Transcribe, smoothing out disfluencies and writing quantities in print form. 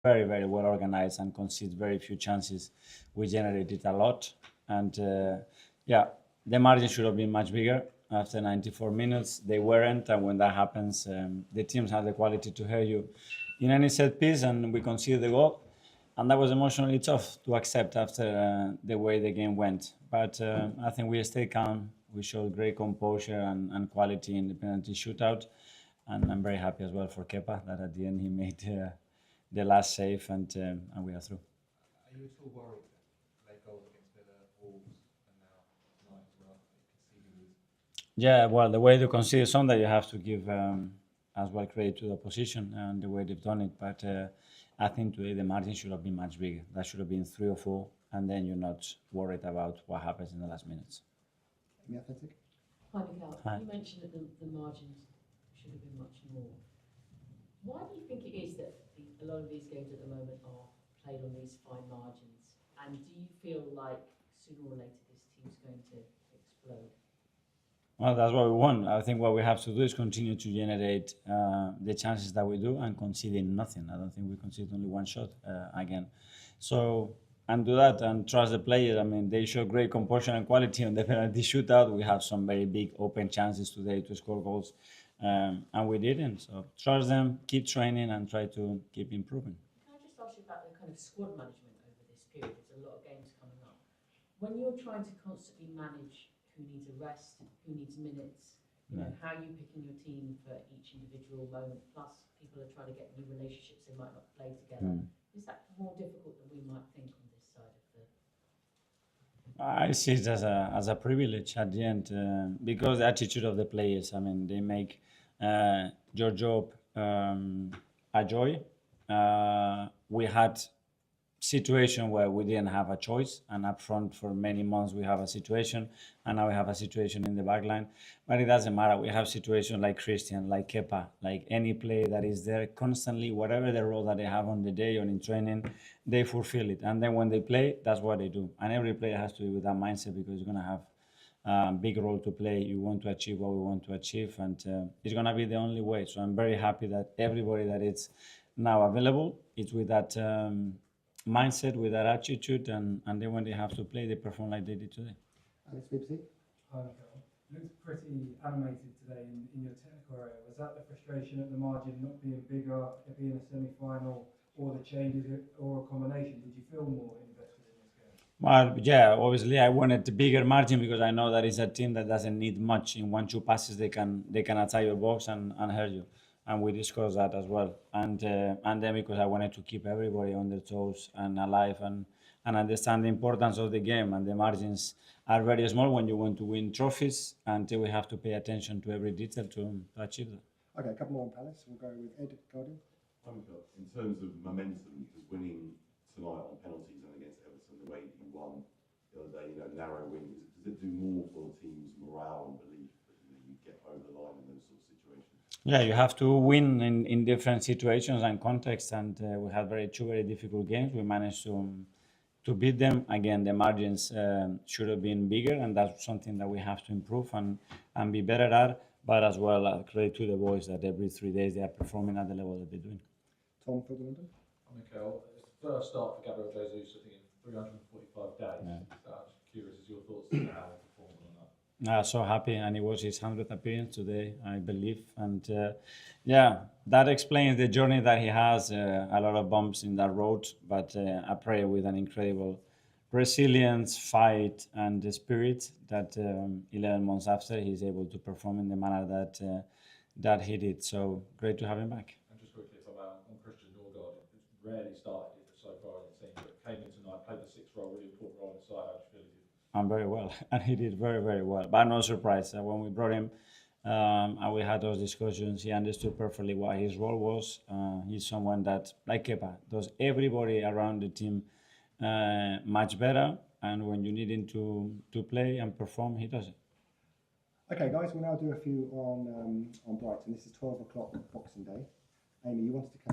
very, very well organized and concede very few chances. We generated a lot. And yeah, the margin should have been much bigger after 94 minutes. They weren't. And when that happens, the teams have the quality to hurt you in any set piece, and we conceded the goal. And that was emotionally tough to accept after the way the game went. But I think we stayed calm. We showed great composure and quality in the penalty shootout. And I'm very happy as well for Kepa that at the end he made the last save, and we are through. Are you at all worried that late goals against Villa, Wolves, and now tonight as well, conceded? Yeah, well, the way to concede some that you have to give as well credit to the opposition and the way they've done it. But I think today the margin should have been much bigger. That should have been 3 or 4, and then you're not worried about what happens in the last minutes. Any athletic? Hi, Mikel. Hi. You mentioned that the margins should have been much more. Why do you think it is that a lot of these games at the moment are played on these fine margins? And do you feel like sooner or later this team's going to explode? Well, that's what we want. I think what we have to do is continue to generate the chances that we do and conceding nothing. I don't think we conceded only one shot again. So, and do that and trust the players. I mean, they show great composure and quality on the penalty shootout. We have some very big open chances today to score goals, and we didn't. So trust them, keep training, and try to keep improving. Can I just ask you about the kind of squad management over this period? There's a lot of games coming up. When you're trying to constantly manage who needs a rest, who needs minutes, you know, how are you picking your team for each individual moment, plus people are trying to get new relationships they might not play together. Is that more difficult than we might think on this side of the... I see it as a privilege at the end because the attitude of the players, I mean, they make your job a joy. We had situation where we didn't have a choice, and up front for many months we have a situation, and now we have a situation in the back line. But it doesn't matter. We have situations like Christian, like Kepa, like any player that is there constantly, whatever the role that they have on the day or in training, they fulfill it. And then when they play, that's what they do. And every player has to be with that mindset because you're going to have a big role to play. You want to achieve what we want to achieve, and it's going to be the only way. So I'm very happy that everybody that is now available is with that mindset, with that attitude, and then when they have to play, they perform like they did today. Alex BBC? Hi, Mikel. Looked pretty animated today in your technical area. Was that the frustration at the margin not being bigger, it being a semi-final, or the changes, or a combination? Did you feel more invested in this game? Well, yeah, obviously I wanted the bigger margin because I know that it's a team that doesn't need much. In 1-2 passes, they can attack your box and hurt you. And we discussed that as well. And then because I wanted to keep everybody on their toes and alive and understand the importance of the game, and the margins are very small when you want to win trophies, and we have to pay attention to every detail to achieve that. Okay, a couple more on Palace. We'll go with Ed Guardian. In terms of momentum, because winning tonight on penalties and against Everton the way you won the other day, narrow wins, does it do more for the team's morale and belief that you get over the line in those sorts of situations? Yeah, you have to win in different situations and contexts, and we had two very difficult games. We managed to beat them. Again, the margins should have been bigger, and that's something that we have to improve and be better at. But as well, credit to the boys that every 3 days they are performing at the level that they're doing. Tom for London. Mikel, it's the first start for Gabriel Jesus, I think, in 345 days. Yeah. So I'm just curious as your thoughts on how he performed on that. So happy, and it was his 100th appearance today, I believe. And yeah, that explains the journey that he has. A lot of bumps in that road, but I pray with an incredible resilience, fight, and the spirit that 11 months after he's able to perform in the manner that he did. So great to have him back. And just quickly, if I'm on Christian Norgard, it's rarely started so far in the team, but came in tonight, played the sixth role, really important role on the side. How do you feel he did? I'm very well, and he did very, very well. But no surprise when we brought him and we had those discussions, he understood perfectly what his role was. He's someone that, like Kepa, does everybody around the team much better, and when you need him to play and perform, he does it. Okay, guys, we'll now do a few on Brighton. This is 12 o'clock Boxing Day. Amy, you wanted to catch